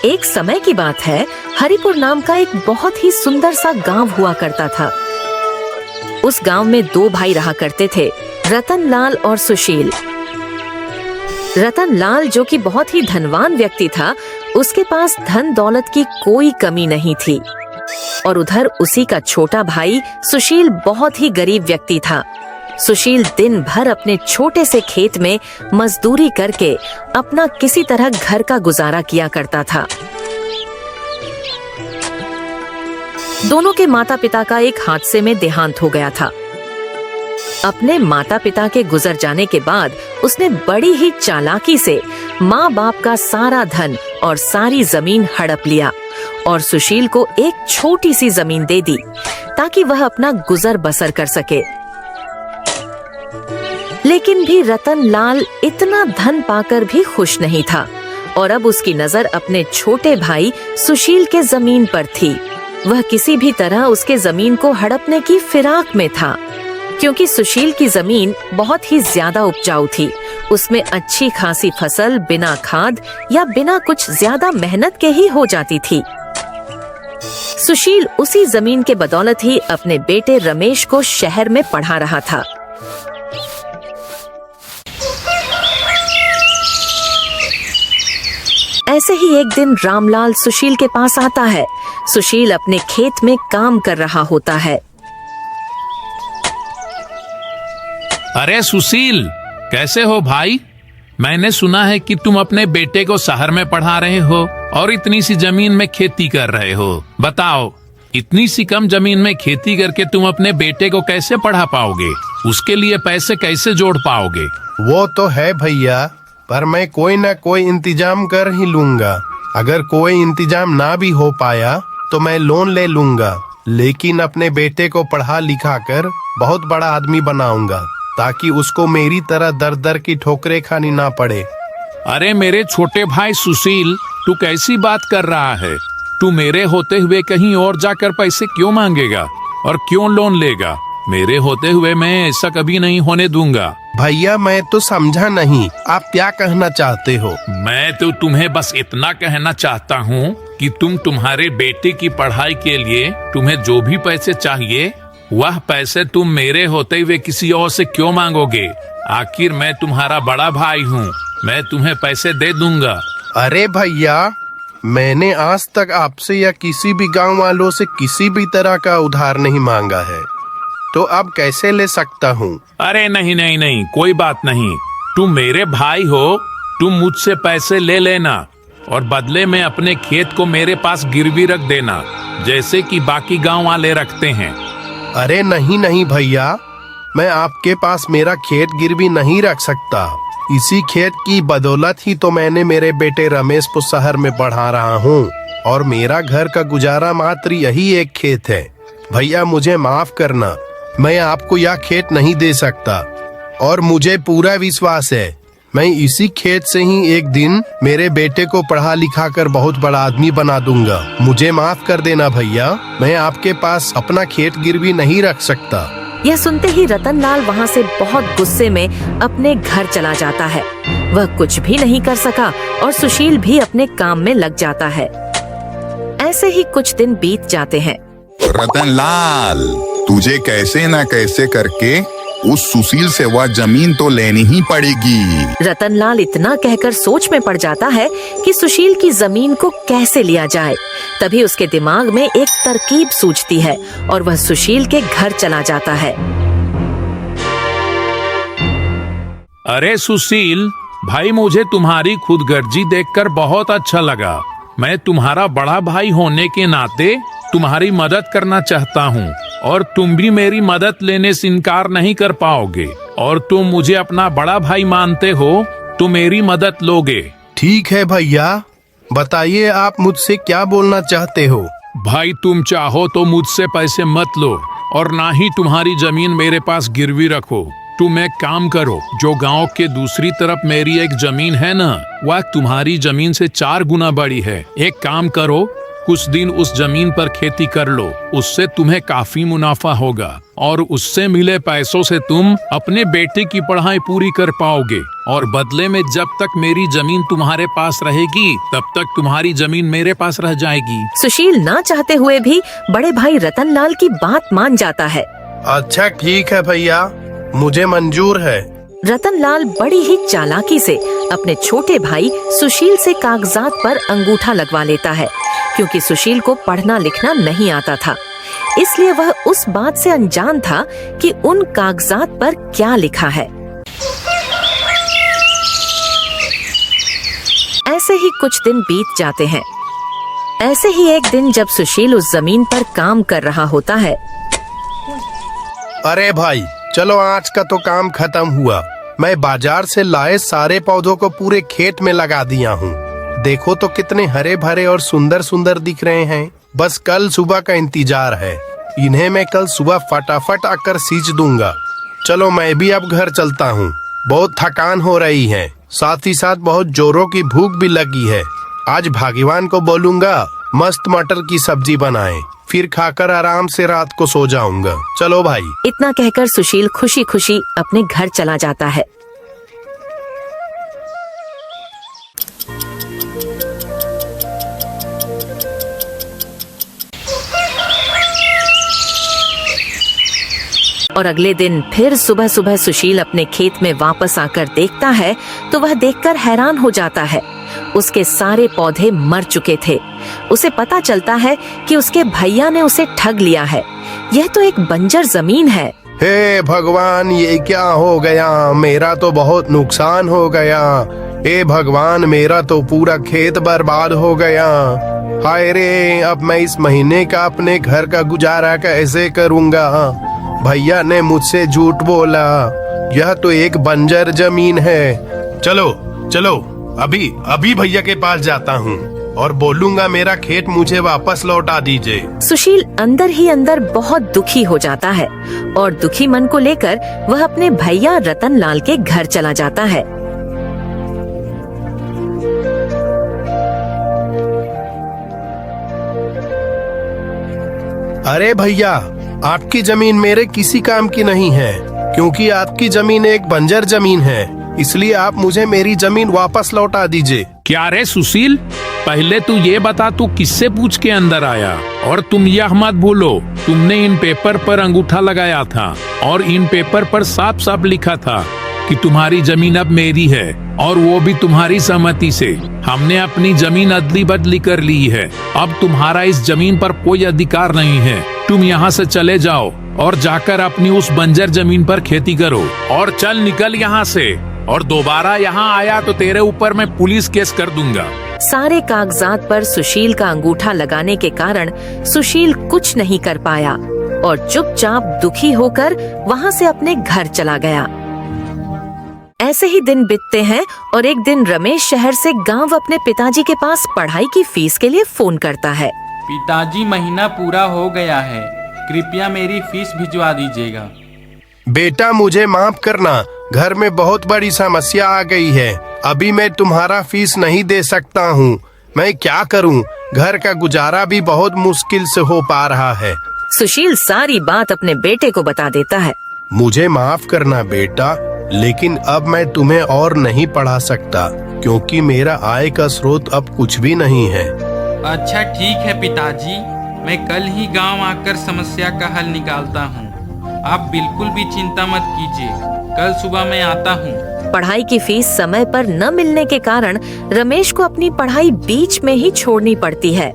एक समय की बात है, हरिपुर नाम का एक बहुत ही सुंदर सा गांव हुआ करता था। उस गांव में दो भाई रहा करते थे, रतन लाल और सुशील। रतन लाल जो कि बहुत ही धनवान व्यक्ति था, उसके पास धन दौलत की कोई कमी नहीं थी, और उधर उसी का छोटा भाई सुशील बहुत ही गरीब व्यक्ति था। सुशील दिन भर अपने छोटे से खेत में मजदूरी करके अपना किसी तरह घर का गुजारा किया करता था। दोनों के माता पिता का एक हादसे में देहांत हो गया था। अपने माता पिता के गुजर जाने के बाद उसने बड़ी ही चालाकी से माँ बाप का सारा धन और सारी जमीन हड़प लिया और सुशील को एक छोटी सी जमीन दे दी ताकि वह अपना गुजर बसर कर सके। लेकिन भी रतन लाल इतना धन पाकर भी खुश नहीं था और अब उसकी नजर अपने छोटे भाई सुशील के जमीन पर थी। वह किसी भी तरह उसके जमीन को हड़पने की फिराक में था, क्योंकि सुशील की जमीन बहुत ही ज्यादा उपजाऊ थी। उसमें अच्छी खासी फसल बिना खाद या बिना कुछ ज्यादा मेहनत के ही हो जाती थी। सुशील उसी जमीन के बदौलत ही अपने बेटे रमेश को शहर में पढ़ा रहा था। ऐसे ही एक दिन रामलाल सुशील के पास आता है। सुशील अपने खेत में काम कर रहा होता है। अरे सुशील, कैसे हो भाई? मैंने सुना है कि तुम अपने बेटे को शहर में पढ़ा रहे हो और इतनी सी जमीन में खेती कर रहे हो। बताओ, इतनी सी कम जमीन में खेती करके तुम अपने बेटे को कैसे पढ़ा पाओगे? उसके लिए पैसे कैसे जोड़ पाओगे? वो तो है भैया, पर मैं कोई ना कोई इंतजाम कर ही लूंगा। अगर कोई इंतजाम ना भी हो पाया तो मैं लोन ले लूंगा, लेकिन अपने बेटे को पढ़ा लिखा कर बहुत बड़ा आदमी बनाऊंगा ताकि उसको मेरी तरह दर दर की ठोकरें खानी ना पड़े। अरे मेरे छोटे भाई सुशील, तू कैसी बात कर रहा है? तू मेरे होते हुए कहीं और जाकर पैसे क्यों मांगेगा और क्यों लोन लेगा? मेरे होते हुए मैं ऐसा कभी नहीं होने दूंगा। भैया मैं तो समझा नहीं, आप क्या कहना चाहते हो? मैं तो तुम्हें बस इतना कहना चाहता हूँ कि तुम्हारे बेटे की पढ़ाई के लिए तुम्हें जो भी पैसे चाहिए, वह पैसे तुम मेरे होते हुए किसी और से क्यों मांगोगे? आखिर मैं तुम्हारा बड़ा भाई हूँ, मैं तुम्हें पैसे दे दूंगा। अरे भैया, मैंने आज तक आपसे या किसी भी गांव वालों से किसी भी तरह का उधार नहीं मांगा है, तो अब कैसे ले सकता हूँ? अरे नहीं नहीं नहीं, कोई बात नहीं। तुम मेरे भाई हो, तुम मुझसे पैसे ले लेना और बदले में अपने खेत को मेरे पास गिरवी रख देना, जैसे कि बाकी गांव वाले रखते हैं। अरे नहीं नहीं भैया, मैं आपके पास मेरा खेत गिरवी नहीं रख सकता। इसी खेत की बदौलत ही तो मैंने मेरे बेटे रमेश को शहर में पढ़ा रहा हूँ और मेरा घर का गुजारा मात्र यही एक खेत है। भैया मुझे माफ करना, मैं आपको यह खेत नहीं दे सकता और मुझे पूरा विश्वास है मैं इसी खेत से ही एक दिन मेरे बेटे को पढ़ा लिखा कर बहुत बड़ा आदमी बना दूंगा। मुझे माफ कर देना भैया, मैं आपके पास अपना खेत गिरवी नहीं रख सकता। यह सुनते ही रतन लाल वहाँ से बहुत गुस्से में अपने घर चला जाता है। वह कुछ भी नहीं कर सका और सुशील भी अपने काम में लग जाता है। ऐसे ही कुछ दिन बीत जाते हैं। रतन लाल, तुझे कैसे न कैसे करके उस सुशील से वह जमीन तो लेनी ही पड़ेगी। रतन लाल इतना कहकर सोच में पड़ जाता है कि सुशील की जमीन को कैसे लिया जाए। तभी उसके दिमाग में एक तरकीब सूझती है और वह सुशील के घर चला जाता है। अरे सुशील भाई, मुझे तुम्हारी खुदगर्जी देखकर बहुत अच्छा लगा। मैं तुम्हारा बड़ा भाई होने के नाते तुम्हारी मदद करना चाहता हूँ और तुम भी मेरी मदद लेने से इनकार नहीं कर पाओगे और तुम मुझे अपना बड़ा भाई मानते हो तो मेरी मदद लोगे। ठीक है भैया, बताइए आप मुझसे क्या बोलना चाहते हो? भाई, तुम चाहो तो मुझसे पैसे मत लो और ना ही तुम्हारी जमीन मेरे पास गिरवी रखो। तुम एक काम करो, जो गांव के दूसरी तरफ मेरी एक जमीन है ना, वह तुम्हारी जमीन से 4 गुना बड़ी है। एक काम करो, कुछ दिन उस जमीन पर खेती कर लो, उससे तुम्हें काफी मुनाफा होगा और उससे मिले पैसों से तुम अपने बेटे की पढ़ाई पूरी कर पाओगे। और बदले में जब तक मेरी जमीन तुम्हारे पास रहेगी तब तक तुम्हारी जमीन मेरे पास रह जाएगी। सुशील ना चाहते हुए भी बड़े भाई रतनलाल की बात मान जाता है। अच्छा ठीक है भैया, मुझे मंजूर है। रतनलाल बड़ी ही चालाकी से अपने छोटे भाई सुशील से कागजात पर अंगूठा लगवा लेता है, क्योंकि सुशील को पढ़ना लिखना नहीं आता था, इसलिए वह उस बात से अनजान था कि उन कागजात पर क्या लिखा है। ऐसे ही कुछ दिन बीत जाते हैं। ऐसे ही एक दिन जब सुशील उस जमीन पर काम कर रहा होता है। अरे भाई चलो, आज का तो काम खत्म हुआ। मैं बाजार से लाए सारे पौधों को पूरे खेत में लगा दिया हूँ। देखो तो कितने हरे भरे और सुंदर सुंदर दिख रहे हैं। बस कल सुबह का इंतजार है। इन्हें मैं कल सुबह फटाफट आकर सींच दूंगा। चलो मैं भी अब घर चलता हूँ। बहुत थकान हो रही है, साथ ही साथ बहुत जोरों की भूख भी लगी है। आज भाग्यवान को बोलूंगा मस्त मटर की सब्जी बनाए, फिर खाकर आराम से रात को सो जाऊंगा। चलो भाई। इतना कहकर सुशील खुशी खुशी अपने घर चला जाता है। और अगले दिन फिर सुबह सुबह सुशील अपने खेत में वापस आकर देखता है तो वह देखकर हैरान हो जाता है। उसके सारे पौधे मर चुके थे। उसे पता चलता है कि उसके भैया ने उसे ठग लिया है। यह तो एक बंजर जमीन है। हे भगवान, ये क्या हो गया? मेरा तो बहुत नुकसान हो गया। हे भगवान, मेरा तो पूरा खेत बर्बाद हो गया। हाय रे, अब मैं इस महीने का अपने घर का गुजारा कैसे करूँगा? भैया ने मुझसे झूठ बोला। यह तो एक बंजर जमीन है। चलो चलो, अभी अभी भैया के पास जाता हूँ और बोलूंगा मेरा खेत मुझे वापस लौटा दीजिए। सुशील अंदर ही अंदर बहुत दुखी हो जाता है और दुखी मन को लेकर वह अपने भैया रतनलाल के घर चला जाता है। अरे भैया, आपकी जमीन मेरे किसी काम की नहीं है, क्योंकि आपकी जमीन एक बंजर जमीन है। इसलिए आप मुझे मेरी जमीन वापस लौटा दीजिए। क्या रे सुशील, पहले तू ये बता तू किससे पूछ के अंदर आया? और तुम यह मत भूलो, तुमने इन पेपर पर अंगूठा लगाया था और इन पेपर पर साफ साफ लिखा था कि तुम्हारी जमीन अब मेरी है, और वो भी तुम्हारी सहमति से। हमने अपनी जमीन अदली बदली कर ली है। अब तुम्हारा इस जमीन पर कोई अधिकार नहीं है। तुम यहाँ से चले जाओ और जाकर अपनी उस बंजर जमीन पर खेती करो। और चल निकल यहाँ से, और दोबारा यहाँ आया तो तेरे ऊपर मैं पुलिस केस कर दूंगा। सारे कागजात पर सुशील का अंगूठा लगाने के कारण सुशील कुछ नहीं कर पाया और चुपचाप दुखी होकर वहाँ से अपने घर चला गया। ऐसे ही दिन बीतते हैं और एक दिन रमेश शहर से गांव अपने पिताजी के पास पढ़ाई की फीस के लिए फोन करता है। पिताजी, महीना पूरा हो गया है, कृपया मेरी फीस भिजवा दीजिएगा। बेटा मुझे माफ करना, घर में बहुत बड़ी समस्या आ गई है। अभी मैं तुम्हारा फीस नहीं दे सकता हूँ। मैं क्या करूँ? घर का गुजारा भी बहुत मुश्किल से हो पा रहा है। सुशील सारी बात अपने बेटे को बता देता है। मुझे माफ करना बेटा, लेकिन अब मैं तुम्हें और नहीं पढ़ा सकता, क्योंकि मेरा आय का स्रोत अब कुछ भी नहीं है। अच्छा ठीक है पिताजी, मैं कल ही गांव आकर समस्या का हल निकालता हूँ। आप बिल्कुल भी चिंता मत कीजिए, कल सुबह मैं आता हूँ। पढ़ाई की फीस समय पर न मिलने के कारण रमेश को अपनी पढ़ाई बीच में ही छोड़नी पड़ती है।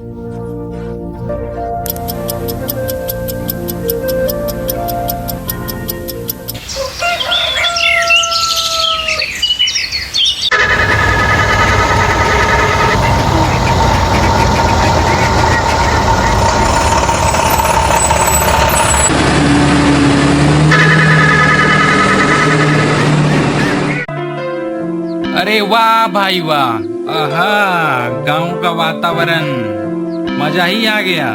अरे वाह भाई वाह, आहा, गांव का वातावरण मजा ही आ गया।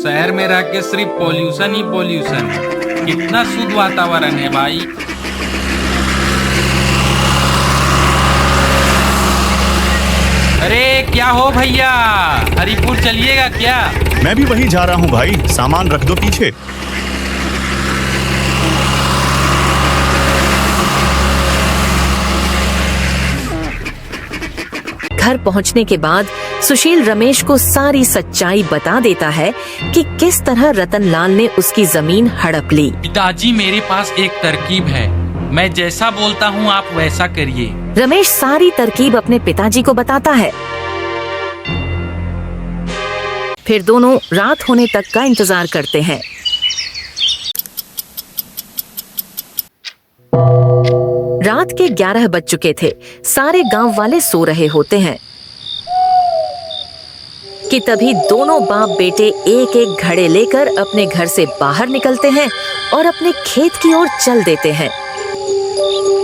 शहर में रह के सिर्फ पोल्यूशन ही पोल्यूशन। कितना शुद्ध वातावरण है भाई। अरे क्या क्या हो भैया, हरिपुर चलिएगा क्या? मैं भी वही जा रहा हूँ भाई, सामान रख दो पीछे। घर पहुंचने के बाद सुशील रमेश को सारी सच्चाई बता देता है कि किस तरह रतनलाल ने उसकी जमीन हड़प ली। पिताजी, मेरे पास एक तरकीब है, मैं जैसा बोलता हूँ आप वैसा करिए। रमेश सारी तरकीब अपने पिताजी को बताता है। फिर दोनों रात होने तक का इंतजार करते हैं। रात के 11 बज चुके थे। सारे गांव वाले सो रहे होते हैं कि तभी दोनों बाप बेटे एक एक घड़े लेकर अपने घर से बाहर निकलते हैं और अपने खेत की ओर चल देते हैं।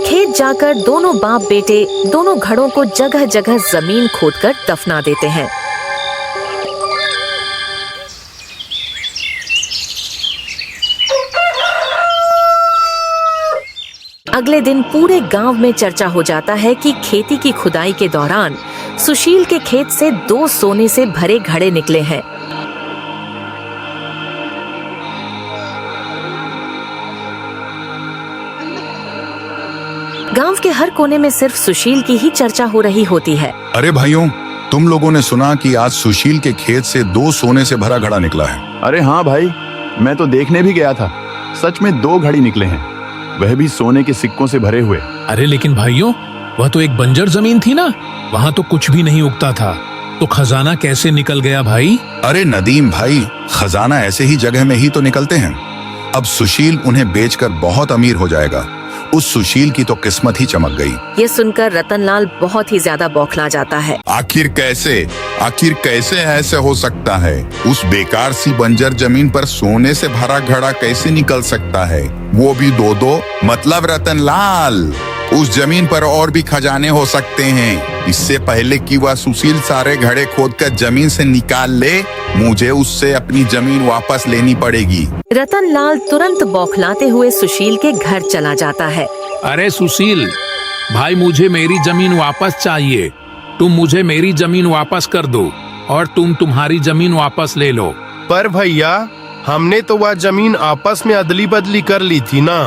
खेत जाकर दोनों बाप बेटे दोनों घड़ों को जगह जगह जमीन खोदकर दफना देते हैं। अगले दिन पूरे गांव में चर्चा हो जाता है कि खेती की खुदाई के दौरान सुशील के खेत से 2 सोने से भरे घड़े निकले हैं। गांव के हर कोने में सिर्फ सुशील की ही चर्चा हो रही होती है। अरे भाइयों, तुम लोगों ने सुना कि आज सुशील के खेत से 2 सोने से भरा घड़ा निकला है। अरे हाँ भाई, मैं तो देखने भी गया था, सच में 2 घड़ी निकले हैं, वह भी सोने के सिक्कों से भरे हुए। अरे लेकिन भाइयों, वह तो एक बंजर जमीन थी ना, वहाँ तो कुछ भी नहीं उगता था, तो खजाना कैसे निकल गया भाई? अरे नदीम भाई, खजाना ऐसे ही जगह में ही तो निकलते हैं। अब सुशील उन्हें बेचकर बहुत अमीर हो जाएगा। उस सुशील की तो किस्मत ही चमक गई। ये सुनकर रतनलाल बहुत ही ज्यादा बौखला जाता है। आखिर कैसे ऐसे हो सकता है? उस बेकार सी बंजर जमीन पर सोने से भरा घड़ा कैसे निकल सकता है, वो भी 2-2? मतलब रतनलाल, उस जमीन पर और भी खजाने हो सकते हैं। इससे पहले कि वह सुशील सारे घड़े खोदकर जमीन से निकाल ले, मुझे उससे अपनी जमीन वापस लेनी पड़ेगी। रतनलाल तुरंत बौखलाते हुए सुशील के घर चला जाता है। अरे सुशील भाई, मुझे मेरी जमीन वापस चाहिए। तुम मुझे मेरी जमीन वापस कर दो और तुम तुम्हारी जमीन वापस ले लो। पर भैया, हमने तो वह जमीन आपस में अदली बदली कर ली थी ना,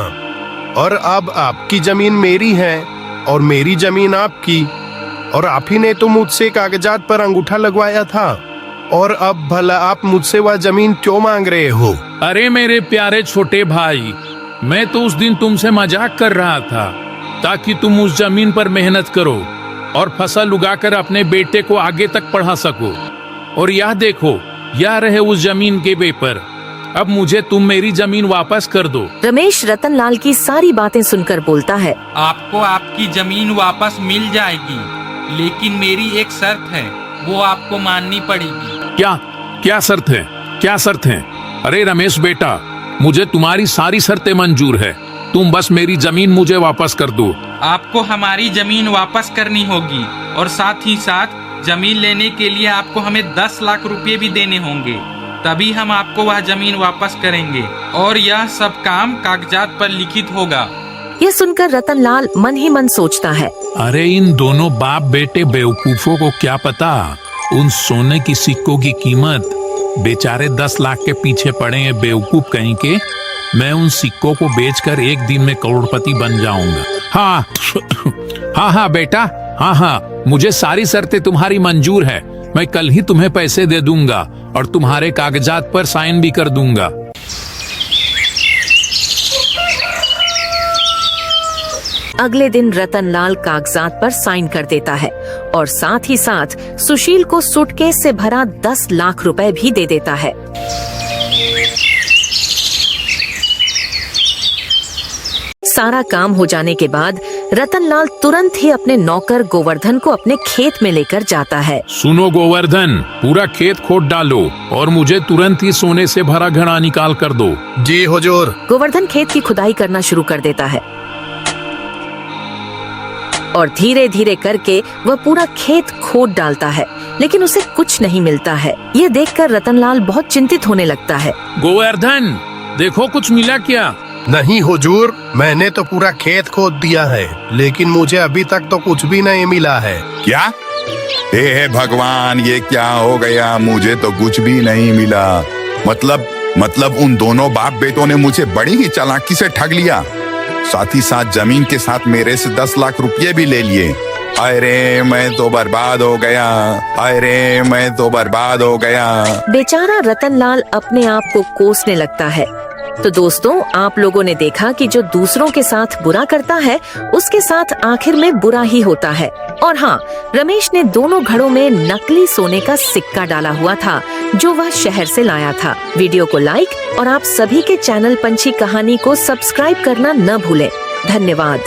और अब आपकी जमीन मेरी है और मेरी जमीन आपकी, और आप ही ने तो मुझसे कागजात पर अंगूठा लगवाया था, और अब भला आप मुझसे वह जमीन क्यों मांग रहे हो? अरे मेरे प्यारे छोटे भाई, मैं तो उस दिन तुमसे मजाक कर रहा था ताकि तुम उस जमीन पर मेहनत करो और फसल उगाकर अपने बेटे को आगे तक पढ़ा सको। और यह देखो, यह रहे उस जमीन के पेपर। अब मुझे तुम मेरी जमीन वापस कर दो। रमेश रतनलाल की सारी बातें सुनकर बोलता है। आपको आपकी जमीन वापस मिल जाएगी, लेकिन मेरी एक शर्त है, वो आपको माननी पड़ेगी। क्या शर्त है? क्या शर्त है? अरे रमेश बेटा, मुझे तुम्हारी सारी शर्तें मंजूर है, तुम बस मेरी जमीन मुझे वापस कर दो। आपको हमारी जमीन वापस करनी होगी और साथ ही साथ जमीन लेने के लिए आपको हमें 10 लाख रुपए भी देने होंगे, तभी हम आपको वह जमीन वापस करेंगे, और यह सब काम कागजात पर लिखित होगा। यह सुनकर रतनलाल मन ही मन सोचता है, अरे इन दोनों बाप बेटे बेवकूफों को क्या पता उन सोने की सिक्कों की कीमत। बेचारे 10 लाख के पीछे पड़े हैं बेवकूफ कहीं के। मैं उन सिक्कों को बेचकर एक दिन में करोड़पति बन जाऊंगा। हाँ बेटा, हाँ, मुझे सारी शर्तें तुम्हारी मंजूर है। मैं कल ही तुम्हें पैसे दे दूंगा और तुम्हारे कागजात पर साइन भी कर दूंगा। अगले दिन रतनलाल कागजात पर साइन कर देता है और साथ ही साथ सुशील को सूटकेस से भरा 10 लाख रुपए भी दे देता है। सारा काम हो जाने के बाद रतनलाल तुरंत ही अपने नौकर गोवर्धन को अपने खेत में लेकर जाता है। सुनो गोवर्धन, पूरा खेत खोद डालो और मुझे तुरंत ही सोने से भरा घड़ा निकाल कर दो। जी हुजूर। गोवर्धन खेत की खुदाई करना शुरू कर देता है और धीरे धीरे करके वह पूरा खेत खोद डालता है, लेकिन उसे कुछ नहीं मिलता है। यह देखकर रतनलाल बहुत चिंतित होने लगता है। गोवर्धन, देखो कुछ मिला क्या? नहीं हुजूर, मैंने तो पूरा खेत खोद दिया है, लेकिन मुझे अभी तक तो कुछ भी नहीं मिला है। क्या हे भगवान, ये क्या हो गया? मुझे तो कुछ भी नहीं मिला। मतलब उन दोनों बाप बेटों ने मुझे बड़ी ही चालाकी से ठग लिया। साथ ही साथ जमीन के साथ मेरे से 10 लाख रुपए भी ले लिए। अरे मैं तो बर्बाद हो गया। अरे मैं तो बर्बाद हो गया। बेचारा रतनलाल अपने आप को कोसने लगता है। तो दोस्तों, आप लोगों ने देखा कि जो दूसरों के साथ बुरा करता है उसके साथ आखिर में बुरा ही होता है। और हाँ, रमेश ने दोनों घड़ों में नकली सोने का सिक्का डाला हुआ था जो वह शहर से लाया था। वीडियो को लाइक और आप सभी के चैनल पंछी कहानी को सब्सक्राइब करना न भूलें। धन्यवाद।